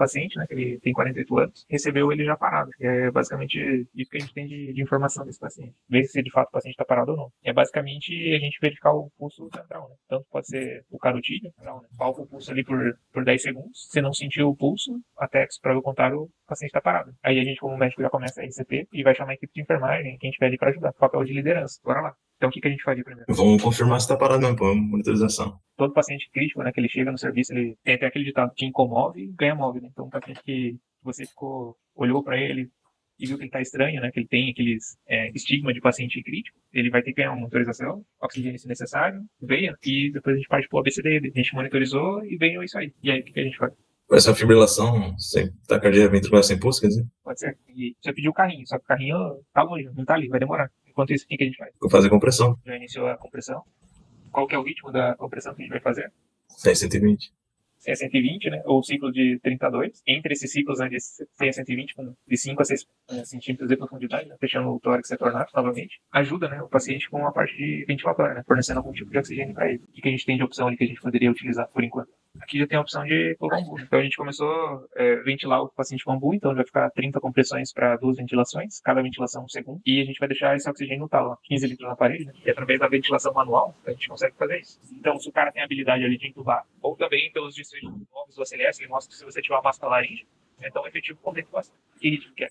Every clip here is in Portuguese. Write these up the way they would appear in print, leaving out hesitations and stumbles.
paciente, né, que ele tem 48 anos, recebeu ele já parado. É basicamente isso que a gente tem de informação desse paciente. Ver se de fato o paciente está parado ou não. É basicamente a gente verificar o pulso central, né? Tanto pode ser o carotídeo, né? Palpa o pulso ali por 10 segundos. Se não sentir o pulso, até para o contrário, o paciente está parado. Aí a gente, como médico, já começa a RCP e vai chamar a equipe de enfermagem, quem tiver ali para ajudar. Papel de liderança. Bora lá. Então, o que a gente faria primeiro? Vamos confirmar se tá parado mesmo, pô, monitorização. Todo paciente crítico, né, que ele chega no serviço, ele tem até aquele ditado que incomove e ganha move, né? Então, um paciente que você olhou para ele e viu que ele está estranho, né, que ele tem aqueles estigma de paciente crítico, ele vai ter que ganhar uma monitorização, oxigênio se necessário, veia, e depois a gente parte pro ABCD, a gente monitorizou e veio isso aí. E aí, o que a gente faz? Essa fibrilação sem taquicardia ventricular sem pulso, quer dizer? Pode ser. E você pediu o carrinho, só que o carrinho tá longe, não tá ali, vai demorar. Enquanto isso, o que a gente faz? Vou fazer compressão. Já iniciou a compressão. Qual que é o ritmo da compressão que a gente vai fazer? 120. Se é 120, né? Ou ciclo de 32. Entre esses ciclos, né, de 100 a 120, de 5 a 6 centímetros de profundidade, né, fechando o tórax retornado novamente, ajuda, né, o paciente com a parte de ventilatória, né, fornecendo algum tipo de oxigênio para ele. O que a gente tem de opção ali que a gente poderia utilizar por enquanto? Aqui já tem a opção de colocar um bambu. Então a gente começou a ventilar o paciente com bambu, então vai ficar 30 compressões para 2 ventilações, cada ventilação 1 segundo, e a gente vai deixar esse oxigênio no talo, 15 litros na parede, né? E através da ventilação manual a gente consegue fazer isso. Então se o cara tem a habilidade ali de entubar, ou também pelos desfechos novos do ACLS, ele mostra que se você tiver uma máscara laringe, é tão efetivo quanto a intubação. Que ritmo que é?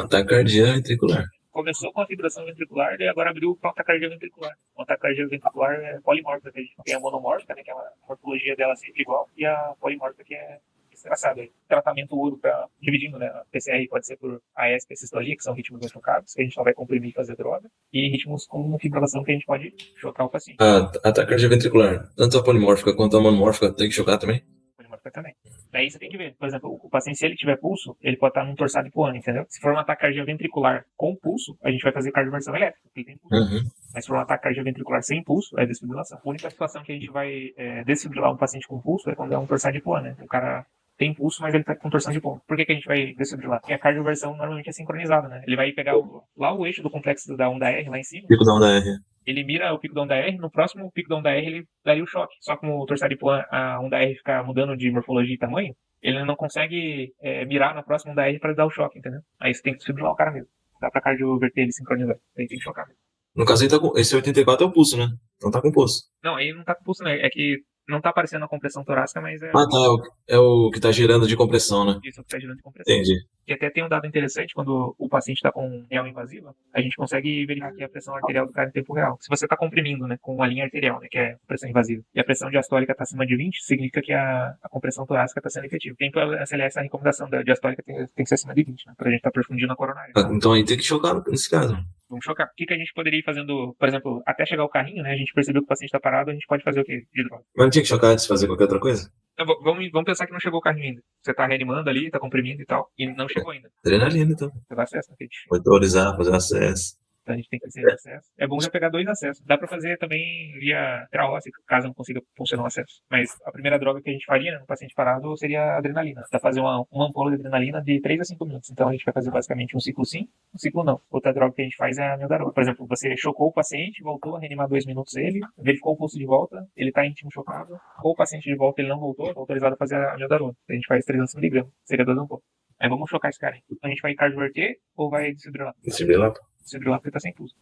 Taquicardia ventricular. Começou com a fibração ventricular e agora abriu com a taquicardia ventricular. A taquicardia ventricular é polimórfica, tem a monomórfica, né, que é a morfologia dela sempre igual, e a polimórfica, que é estraçada. Tratamento ouro para dividindo, né? A PCR pode ser por AESP e sistolia, que são ritmos não chocados, que a gente só vai comprimir e fazer droga, e ritmos com fibrilação que a gente pode chocar o paciente. A taquicardia ventricular, tanto a polimórfica quanto a monomórfica, tem que chocar também? Polimórfica também. Daí você tem que ver, por exemplo, o paciente, se ele tiver pulso, ele pode estar num torçado hipoano, entendeu? Se for uma taquicardia ventricular com pulso, a gente vai fazer cardioversão elétrica, porque ele tem pulso. Uhum. Mas se for uma taquicardia ventricular sem pulso, é desfibrilação. A única situação que a gente vai desfibrilar um paciente com pulso é quando é um torçado hipoano, né? O cara tem pulso, mas ele tá com torção de ponto. Por que a gente vai desfibrilar? Porque a cardioversão normalmente é sincronizada, né? Ele vai pegar o eixo do complexo da onda R lá em cima. Pico da onda R. Ele mira o pico da onda R, no próximo pico da onda R ele daria o choque. Só que como o torçado hipoano, a onda R fica mudando de morfologia e tamanho, ele não consegue mirar na próxima onda R para dar o choque, entendeu? Aí você tem que desfibrilar o cara mesmo. Dá pra cardioverter ele sincronizar. Aí tem que chocar mesmo. No caso, ele tá com, esse 84 é o pulso, né? Então tá com pulso. Não, aí não tá com pulso, né? É que não tá aparecendo a compressão torácica, mas é... Ah, tá. É o que tá gerando de compressão, né? Isso que tá gerando de compressão. Entendi. E até tem um dado interessante, quando o paciente está com real invasiva, a gente consegue verificar aqui a pressão arterial do cara em tempo real. Se você está comprimindo, né, com uma linha arterial, né, que é pressão invasiva, e a pressão diastólica está acima de 20, significa que a compressão torácica está sendo efetiva. Tem pela SLS a recomendação da diastólica tem que ser acima de 20, né, para a gente estar perfundindo a coronária. Então aí tem que chocar nesse caso. Vamos chocar. O que a gente poderia ir fazendo, por exemplo, até chegar o carrinho, né, a gente percebeu que o paciente está parado, a gente pode fazer o quê? De droga. Mas não tinha que chocar antes de fazer qualquer outra coisa? Então, vamos pensar que não chegou o carrinho ainda. Você está reanimando ali, está comprimindo e tal, e não chegou ainda. Adrenalina, então. Você dá acesso, né? Monitorizar, fazer acesso. Então a gente tem que fazer acesso. É bom já pegar 2 acessos. Dá para fazer também via intraóssea, caso não consiga funcionar o acesso. Mas a primeira droga que a gente faria, né, no paciente parado seria a adrenalina. Dá pra fazer uma ampola de adrenalina de 3 a 5 minutos. Então a gente vai fazer basicamente um ciclo sim, um ciclo não. Outra droga que a gente faz é a amiodarona. Por exemplo, você chocou o paciente, voltou a reanimar 2 minutos ele, verificou o pulso de volta, ele tá íntimo chocado, ou o paciente de volta ele não voltou, tá autorizado a fazer a amiodarona. A gente faz 300 mg, seria 2 ampolas. Aí vamos chocar esse cara aí. A gente vai cardioverter ou vai desfibrilar? Desfibrilar. Desfibrilar porque tá sem pulso.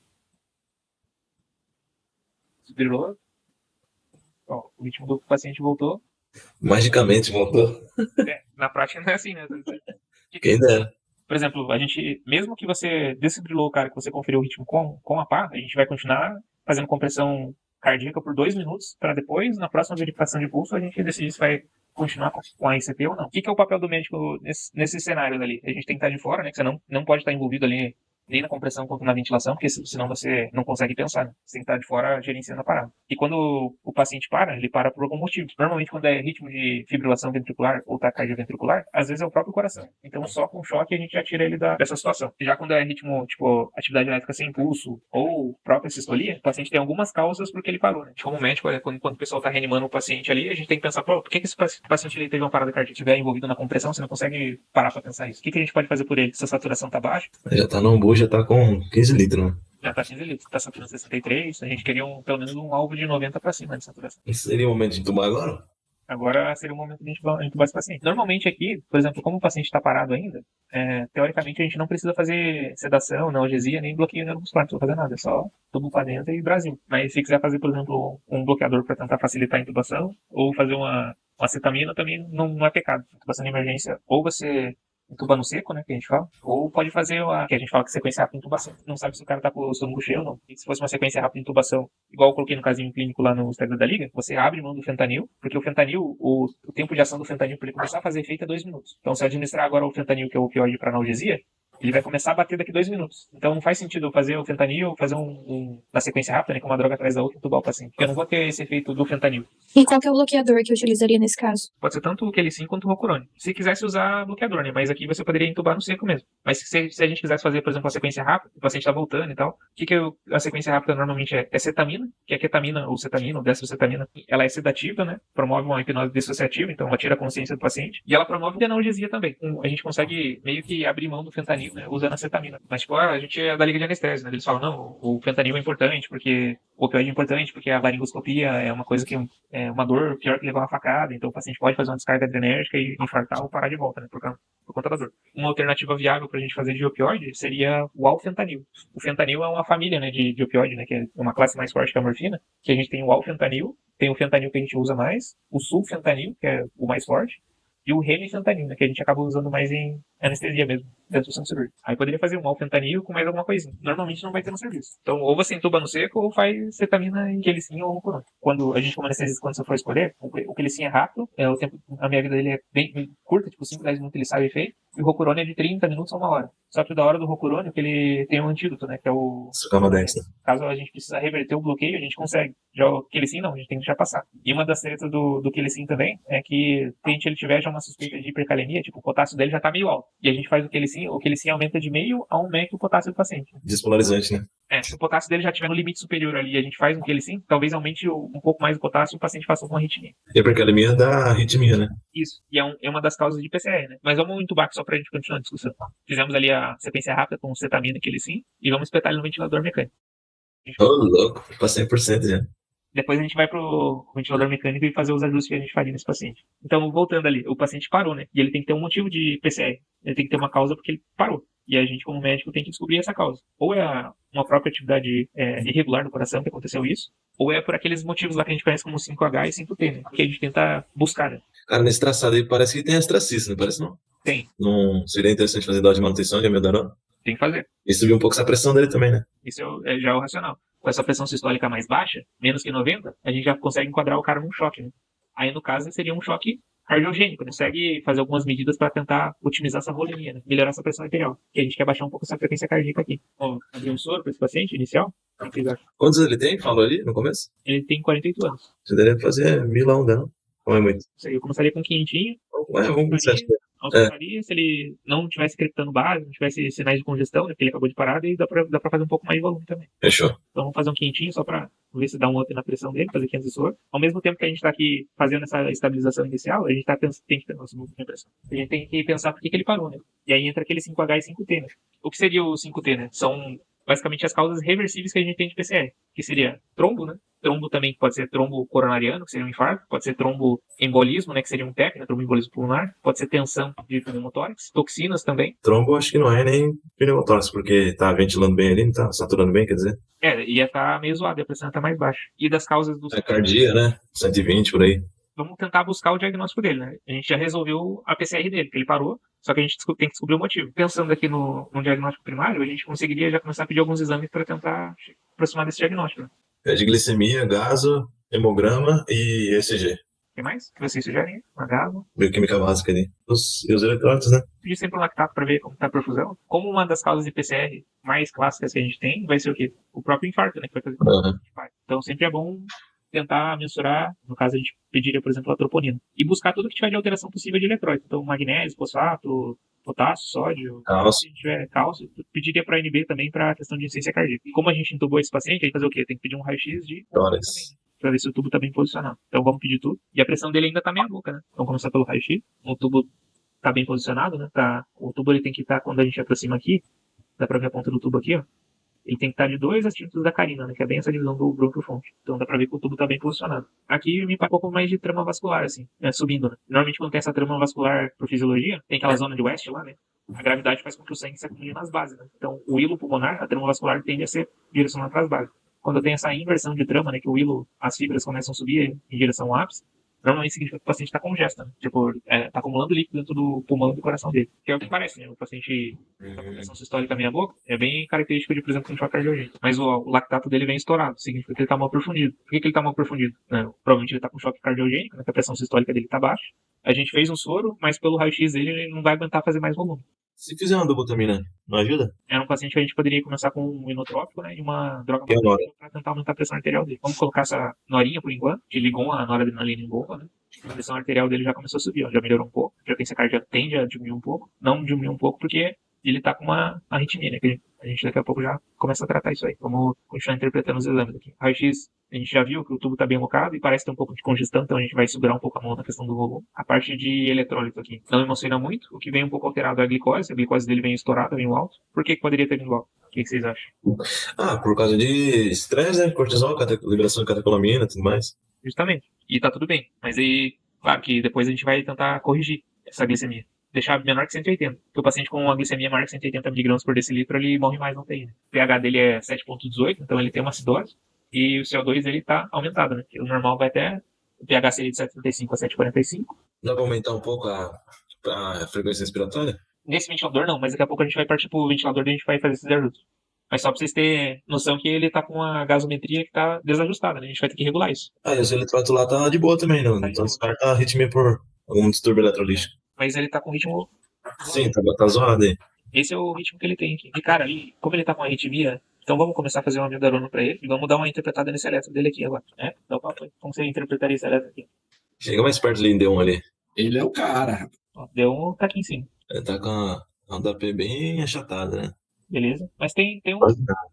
Desfibrilou. Ó, o ritmo do paciente voltou. Magicamente voltou. Na prática não é assim, né? Quem dera. Por exemplo, a gente, mesmo que você desfibrilou o cara, que você conferiu o ritmo com a pá, a gente vai continuar fazendo compressão cardíaca por 2 minutos, para depois, na próxima verificação de pulso, a gente decidir se vai continuar com a ICP ou não. O que é o papel do médico nesse cenário ali? A gente tem que estar de fora, né? Que você não pode estar envolvido ali nem na compressão quanto na ventilação, porque senão você não consegue pensar, né? Você tem que estar de fora gerenciando a parada. E quando o paciente para, ele para por algum motivo. Normalmente, quando é ritmo de fibrilação ventricular ou taquicardia ventricular, às vezes é o próprio coração. Então, só com choque a gente já tira ele dessa situação. Já quando é ritmo, tipo, atividade elétrica sem impulso ou própria sistolia, o paciente tem algumas causas porque ele parou, né? Como médico, quando o pessoal tá reanimando o paciente ali, a gente tem que pensar, por que esse paciente ele teve uma parada cardíaca? Se estiver envolvido na compressão, você não consegue parar pra pensar isso. O que a gente pode fazer por ele? Se a saturação tá baixa? Já tá no umbu, já tá com 15 litros, né? Já tá 15 litros, tá saturando 63, a gente queria pelo menos um alvo de 90 pra cima de saturação. Seria o momento de tomar agora? Agora seria o momento de a gente intubar esse paciente. Normalmente aqui, por exemplo, como o paciente está parado ainda, teoricamente a gente não precisa fazer sedação, analgesia, nem bloqueio neuromuscular, não precisa fazer nada, é só tubo para dentro e Brasil. Mas se quiser fazer, por exemplo, um bloqueador para tentar facilitar a intubação, ou fazer uma acetamina, também não é pecado. Intubação de emergência, ou você intuba no seco, né, que a gente fala, ou pode fazer que a gente fala que sequência rápida de intubação. Não sabe se o cara tá com o estômago cheio ou não. E se fosse uma sequência rápida de intubação, igual eu coloquei no casinho clínico lá no Instagram da Liga, você abre mão do fentanil, porque o fentanil, o tempo de ação do fentanil para ele começar a fazer efeito é 2 minutos. Então se eu administrar agora o fentanil, que é o opioide para analgesia, ele vai começar a bater daqui 2 minutos. Então não faz sentido eu fazer o fentanil, fazer na sequência rápida, né, com uma droga atrás da outra, entubar o paciente. Porque eu não vou ter esse efeito do fentanil. E qual que é o bloqueador que eu utilizaria nesse caso? Pode ser tanto o Quelicin quanto o Rocurone. Se quisesse usar bloqueador, né? Mas aqui você poderia entubar no seco mesmo. Mas se a gente quisesse fazer, por exemplo, uma sequência rápida, o paciente está voltando e tal, o que a sequência rápida normalmente é? É cetamina, que é ketamina ou cetamina, ou destrocetamina. Ela é sedativa, né? Promove uma hipnose dissociativa, então ela tira a consciência do paciente. E ela promove analgesia também. A gente consegue meio que abrir mão do fentanil, né? Usando a cetamina. Mas, tipo, a gente é da liga de anestesia, né? Eles falam, não, o fentanil é importante, porque o opioide é importante, porque a laringoscopia é uma coisa que é uma dor pior que levar uma facada, então o paciente pode fazer uma descarga adrenérgica e infartar ou parar de volta, né, por conta da dor. Uma alternativa viável para a gente fazer de opioide seria o alfentanil. O fentanil é uma família, né, de opioide, né, que é uma classe mais forte que a morfina, que a gente tem o alfentanil, tem o fentanil que a gente usa mais, o sulfentanil, que é o mais forte, e o remifentanil, né, que a gente acaba usando mais em anestesia mesmo, dentro do centro cirúrgico. Aí poderia fazer um alfentanil com mais alguma coisinha. Normalmente não vai ter no serviço. Então, ou você entuba no seco, ou faz cetamina em Quelicin ou Rocurone. Quando a gente, como anestesista, quando você for escolher, o Quelicin é rápido, o tempo, a minha vida dele é bem curta, tipo 5, 10 minutos ele sai o efeito, e o Rocurone é de 30 minutos a 1 hora. Só que o da hora do Rocurone é que ele tem um antídoto, né, que é o... Sucamadex, né? Caso a gente precisa reverter o bloqueio, a gente consegue. Já o Quelicin não, a gente tem que deixar passar. E uma das tretas do Quelicin também é que se ele tiver já uma suspeita de hipercalemia, tipo, o potássio dele já tá meio alto. E a gente faz o Quelicin aumenta de meio a 1 mEq o potássio do paciente. Despolarizante, né? Se o potássio dele já estiver no limite superior ali e a gente faz um Quelicin, talvez aumente um pouco mais o potássio e o paciente faça uma arritmia. Hipercalemia dá arritmia, né? Isso, e é uma das causas de PCE, né? Mas vamos entubar só pra gente continuar a discussão. Fizemos ali a sequência rápida com cetamina e Quelicin e vamos espetar ele no ventilador mecânico. Ô, louco, pra 100% já. Depois a gente vai pro ventilador mecânico e fazer os ajustes que a gente faria nesse paciente. Então, voltando ali, o paciente parou, né? E ele tem que ter um motivo de PCR. Ele tem que ter uma causa porque ele parou. E a gente, como médico, tem que descobrir essa causa. Ou é uma própria atividade irregular do coração que aconteceu isso, ou é por aqueles motivos lá que a gente conhece como 5H e 5T, né? Que a gente tenta buscar, né? Cara, nesse traçado aí parece que tem astracista, não parece não? Tem. Não seria interessante fazer dose de manutenção de amiodarona? Tem que fazer. E subir um pouco essa pressão dele também, né? Isso já é o racional. Com essa pressão sistólica mais baixa, menos que 90, a gente já consegue enquadrar o cara num choque, né? Aí, no caso, seria um choque cardiogênico, né? Consegue fazer algumas medidas para tentar otimizar essa volemia, né? Melhorar essa pressão arterial. Que a gente quer baixar um pouco essa frequência cardíaca aqui. Ó, abrir um soro para esse paciente inicial. O que vocês acham? Quantos ele tem? Falou ali no começo? Ele tem 48 anos. Você deveria fazer 1000 a 1, não? Não é muito. Isso aí, eu começaria com quinhentinho. Ué, vamos ver. Auscultaria, se ele não tivesse creptando base, não tivesse sinais de congestão, né, porque ele acabou de parar, e dá pra fazer um pouco mais de volume também. Fechou. Então vamos fazer um quentinho só pra ver se dá um up na pressão dele, fazer 500 de soro. Ao mesmo tempo que a gente tá aqui fazendo essa estabilização inicial, a gente tem que ter nossa pressão. A gente tem que pensar por que ele parou, né? E aí entra aquele 5H e 5T, né? O que seria o 5T, né? São basicamente as causas reversíveis que a gente tem de PCR, que seria trombo, né? Trombo também pode ser trombo coronariano, que seria um infarto, pode ser tromboembolismo, né, que seria um TEP, né, tromboembolismo pulmonar, pode ser tensão de pneumotórax, toxinas também. Trombo acho que não é nem pneumotórax, porque tá ventilando bem ali, não tá saturando bem, quer dizer? Ia estar meio zoado, a pressão tá mais baixa. E das causas dos... É cardia, né? 120 por aí. Vamos tentar buscar o diagnóstico dele, né? A gente já resolveu a PCR dele, que ele parou, só que a gente tem que descobrir o motivo. Pensando aqui no diagnóstico primário, a gente conseguiria já começar a pedir alguns exames para tentar aproximar desse diagnóstico, né? É de glicemia, gaso, hemograma e ECG. O que mais que vocês sugerem? Uma gama. Bioquímica básica ali. E os eletrólitos, né? Pedir sempre um lactato para ver como está a perfusão. Como uma das causas de PCR mais clássicas que a gente tem vai ser o quê? O próprio infarto, né? Que vai fazer Então sempre é bom tentar mensurar, no caso a gente pediria, por exemplo, a troponina. E buscar tudo que tiver de alteração possível de eletrólito. Então magnésio, fosfato, potássio, sódio, cálcio. Se tiver cálcio, pediria para NB também para a questão de insuficiência cardíaca. E como a gente entubou esse paciente, aí fazer o quê? Tem que pedir um raio-x de tórax para ver se o tubo está bem posicionado. Então vamos pedir tudo. E a pressão dele ainda está meia boca, né? Vamos começar pelo raio-x. O tubo está bem posicionado, né? O tubo ele tem que estar, quando a gente aproxima aqui, dá para ver a ponta do tubo aqui, ó. ele tem que estar de 2 centímetros da carina, né? Que é bem essa divisão do brônquio-fonte. Então dá pra ver que o tubo tá bem posicionado. Aqui me passa um pouco mais de trama vascular, assim, né? Subindo, né? Normalmente quando tem essa trama vascular por fisiologia, tem aquela zona de West lá, né? A gravidade faz com que o sangue se acumule nas bases, né? Então o hilo pulmonar, a trama vascular tende a ser direcionada para as bases. Quando tem essa inversão de trama, né? Que o hilo, as fibras começam a subir em direção ao ápice, normalmente significa que o paciente está congesto, né? Tipo, tá acumulando líquido dentro do pulmão e do coração dele. Que é o que parece, né? O paciente tá com pressão sistólica meia boca, é bem característico de, por exemplo, um choque cardiogênico. Mas o lactato dele vem estourado, significa que ele tá mal perfundido. Por que ele tá mal perfundido? Provavelmente ele tá com choque cardiogênico, né? Que a pressão sistólica dele tá baixa. A gente fez um soro, mas pelo raio-x ele não vai aguentar fazer mais volume. Se fizer uma dobutamina, não ajuda? Era um paciente que a gente poderia começar com um inotrópico, né? E uma droga Que é a nora. para tentar aumentar a pressão arterial dele. Vamos colocar essa norinha por enquanto, que ligou a noradrenalina em boa, né? A pressão arterial dele já começou a subir, ó, já melhorou um pouco. A frequência cardíaca tende a diminuir um pouco. Não diminuir um pouco porque ele tá com uma arritmia, né? Que a gente daqui a pouco já começa a tratar isso aí. Vamos continuar interpretando os exames aqui. Raio-X, a gente já viu que o tubo tá bem alocado e parece ter um pouco de congestão, então a gente vai segurar um pouco a mão na questão do volume. A parte de eletrólito aqui não emociona muito. O que vem um pouco alterado é a glicose dele vem estourada, vem alto. Por que poderia ter vindo alto? O que vocês acham? Por causa de estresse, né? Cortisol, liberação de catecolamina e tudo mais. Justamente. E tá tudo bem. Mas aí, claro que depois a gente vai tentar corrigir essa glicemia. Deixar menor que 180. Porque o paciente com uma glicemia maior que 180 mg por decilitro, ele morre mais na UTI. Né? O pH dele é 7,18, então ele tem uma acidose. E o CO2 ele tá aumentado, né? O normal vai até... O pH seria de 7,35 a 7,45. Dá pra aumentar um pouco a frequência respiratória? Nesse ventilador não, mas daqui a pouco a gente vai partir pro ventilador e a gente vai fazer esses ajustes. Mas só pra vocês terem noção que ele tá com uma gasometria que tá desajustada, né? A gente vai ter que regular isso. E os eletrolitos lá tá de boa também, não? Tá de Então boa. esse cara tá arritmia por algum distúrbio eletrolítico. Mas ele tá com ritmo... Sim, tá zoado aí. Esse é o ritmo que ele tem aqui. E, cara, como ele tá com arritmia, então vamos começar a fazer uma amiodarona pra ele e vamos dar uma interpretada nesse eletro dele aqui agora. Dá o papo aí. Como você interpretaria esse eletro aqui? Chega mais perto do Lindeon ali. Ele é o cara. Ó, deu um, tá aqui em cima. Ele tá com a DAP bem achatada, né? Beleza? Mas tem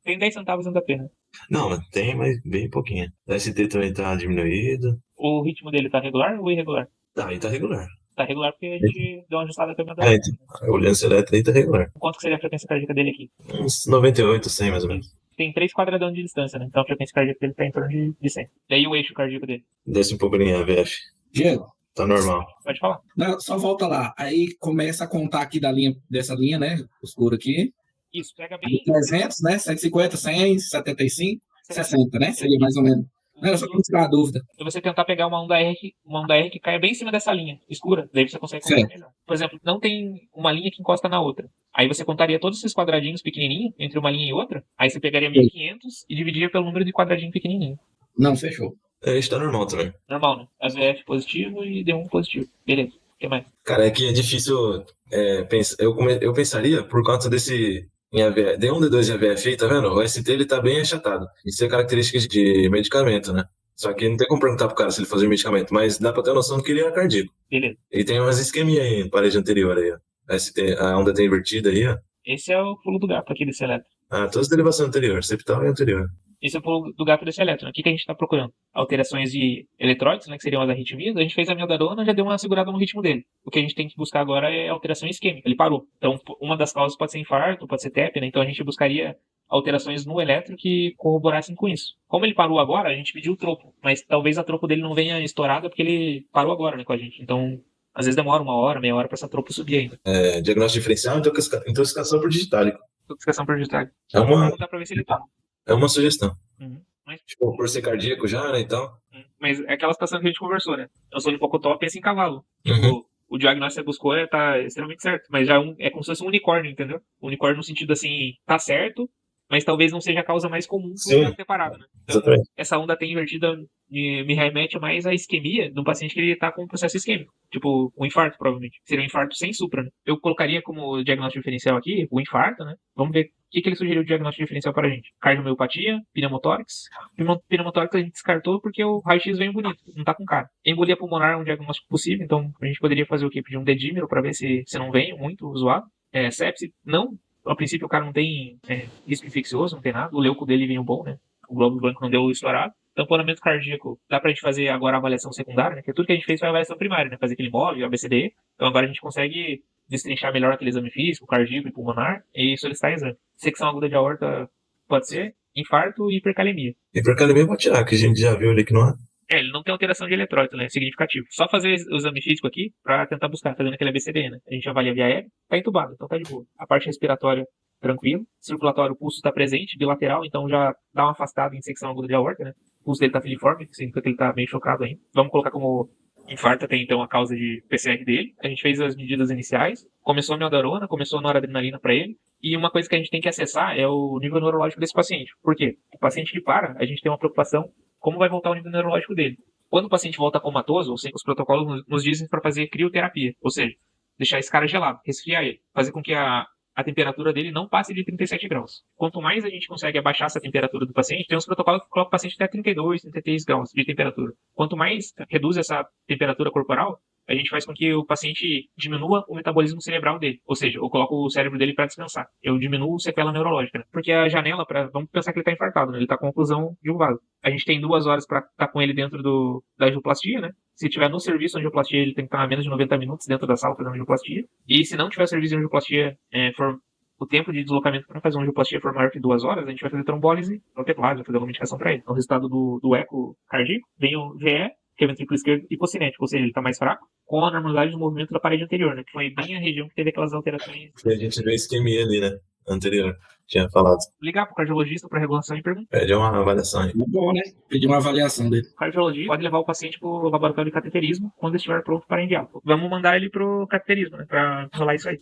10 centavos ainda da pena. Não, mas tem, mas bem pouquinho. O ST também tá diminuído. O ritmo dele tá regular ou irregular? Tá, aí tá regular. Tá regular porque a gente deu uma ajustada com a amiodarona. Então, olhando esse eletro aí tá regular. Quanto que seria a frequência cardíaca dele aqui? Uns 98, 100 mais ou menos. Tem 3 quadradão de distância, né? Então a frequência cardíaca dele tá em torno de 100. E aí o eixo cardíaco dele? Desce um pouco ali em AVF. Diego, Tá normal. Pode falar. não, só volta lá. Aí começa a contar aqui dessa linha, né? Escuro aqui. Isso, pega bem... 300, né? 150, 100, 75, 60, né? Seria mais ou menos. Não, era só pra tirar a dúvida. E você tentar pegar uma onda R que caia bem em cima dessa linha escura, daí você consegue contar melhor. Por exemplo, não tem uma linha que encosta na outra. Aí você contaria todos esses quadradinhos pequenininhos entre uma linha e outra, aí você pegaria 1500 e dividiria pelo número de quadradinho pequenininho. Não, fechou. Isso tá normal também. Normal, né? AVF positivo e D1 positivo. Beleza. O que mais? Cara, é que é difícil pensar. Eu pensaria por conta desse em AVF, D1, D2 e AVF aí, tá vendo? O ST ele tá bem achatado. Isso é característica de medicamento, né? Só que não tem como perguntar pro cara se ele fazia medicamento, mas dá pra ter noção do que ele é cardíaco. Beleza. Ele tem umas isquemia aí na parede anterior aí, ó. ST, a onda tá invertida aí, ó. Esse é o pulo do gato aqui desse eletro. Todas as derivações anteriores, septal e anterior. Esse é o pulo do gato desse eletro. Né? O que a gente está procurando? Alterações de eletrólitos, né, que seriam as arritmias. A gente fez a amiodarona, já deu uma segurada no ritmo dele. O que a gente tem que buscar agora é alteração isquêmica. Ele parou. Então, uma das causas pode ser infarto, pode ser TEP, né? Então a gente buscaria alterações no eletro que corroborassem com isso. Como ele parou agora, a gente pediu o tropo. Mas talvez a tropo dele não venha estourada porque ele parou agora, né, com a gente. Então, às vezes demora 1 hora, meia hora para essa tropo subir ainda. Diagnóstico diferencial, intoxicação por digitálico. Intoxicação por digital. Não dá para ver se ele tá. É uma sugestão. Mas, tipo, por ser cardíaco já, né, e tal. Mas é aquela situação que a gente conversou, né? Eu sou de Pocotó, pensa em cavalo. Tipo, o diagnóstico que você buscou tá extremamente certo. Mas já é como se fosse um unicórnio, entendeu? Um unicórnio no sentido assim, tá certo, mas talvez não seja a causa mais comum pro cara ter parado, né? Então, exatamente. Essa onda tem invertida me remete mais à isquemia de um paciente que ele tá com um processo isquêmico. Tipo, um infarto, provavelmente. Seria um infarto sem supra, né? Eu colocaria como diagnóstico diferencial aqui o infarto, né? Vamos ver o que ele sugeriu de diagnóstico diferencial para a gente. Cardiomiopatia, pneumotórax. Pneumotórax a gente descartou porque o raio-x veio bonito, não tá com cara. Embolia pulmonar é um diagnóstico possível, então a gente poderia fazer o quê? Pedir um dedímero para ver se não vem muito zoado. Sepse, não. A princípio o cara não tem risco infeccioso, não tem nada. O leuco dele veio bom, né? O glóbulo branco não deu estourado. Tamponamento cardíaco, dá pra gente fazer agora a avaliação secundária, né? Porque tudo que a gente fez foi a avaliação primária, né? Fazer aquele MOV, ABCDE. Então agora a gente consegue destrinchar melhor aquele exame físico, cardíaco e pulmonar e solicitar exame. Secção aguda de aorta Pode ser infarto e hipercalemia. Hipercalemia pode tirar, que a gente já viu ali que não é. Ele não tem alteração de eletrólito, né? Significativo. Só fazer o exame físico aqui pra tentar buscar, fazendo aquele ABCD, né? A gente avalia via aérea, tá entubado, então tá de boa. A parte respiratória, tranquilo. Circulatório, o pulso tá presente, bilateral, então já dá uma afastada em secção aguda de aorta, né? O pulso dele tá filiforme, significa que ele tá bem chocado ainda. Vamos colocar como infarto até então a causa de PCR dele. A gente fez as medidas iniciais, começou a miodarona, começou a noradrenalina pra ele. E uma coisa que a gente tem que acessar é o nível neurológico desse paciente. Por quê? O paciente que para, a gente tem uma preocupação como vai voltar o nível neurológico dele. Quando o paciente volta comatoso, os protocolos nos dizem para fazer crioterapia, ou seja, deixar esse cara gelado, resfriar ele, fazer com que a temperatura dele não passe de 37 graus. Quanto mais a gente consegue abaixar essa temperatura do paciente, tem uns protocolos que colocam o paciente até 32, 33 graus de temperatura. Quanto mais reduz essa temperatura corporal, a gente faz com que o paciente diminua o metabolismo cerebral dele. Ou seja, eu coloco o cérebro dele para descansar. Eu diminuo a sequela neurológica, né? Porque a janela, vamos pensar que ele está infartado, né? Ele está com oclusão de um vaso. A gente tem 2 horas para estar com ele dentro da angioplastia, né? Se tiver no serviço de angioplastia, ele tem que estar a menos de 90 minutos dentro da sala fazendo angioplastia. E se não tiver serviço de angioplastia, for o tempo de deslocamento para fazer uma angioplastia for maior que 2 horas, a gente vai fazer trombólise protecular, vai fazer uma medicação para ele. O resultado do eco cardíaco vem o VE, que é ventrículo esquerdo hipocinético, ou seja, ele está mais fraco, com a normalidade do movimento da parede anterior, né? Que foi bem a região que teve aquelas alterações. E a gente vê isquemia ali, né? Anterior, tinha falado. Ligar pro cardiologista para regulação e perguntar. Pede uma avaliação aí. Muito bom, né? Pedir uma avaliação dele. O cardiologista pode levar o paciente pro laboratório de cateterismo quando estiver pronto para enviar. Vamos mandar ele pro cateterismo, né? Para rolar isso aí.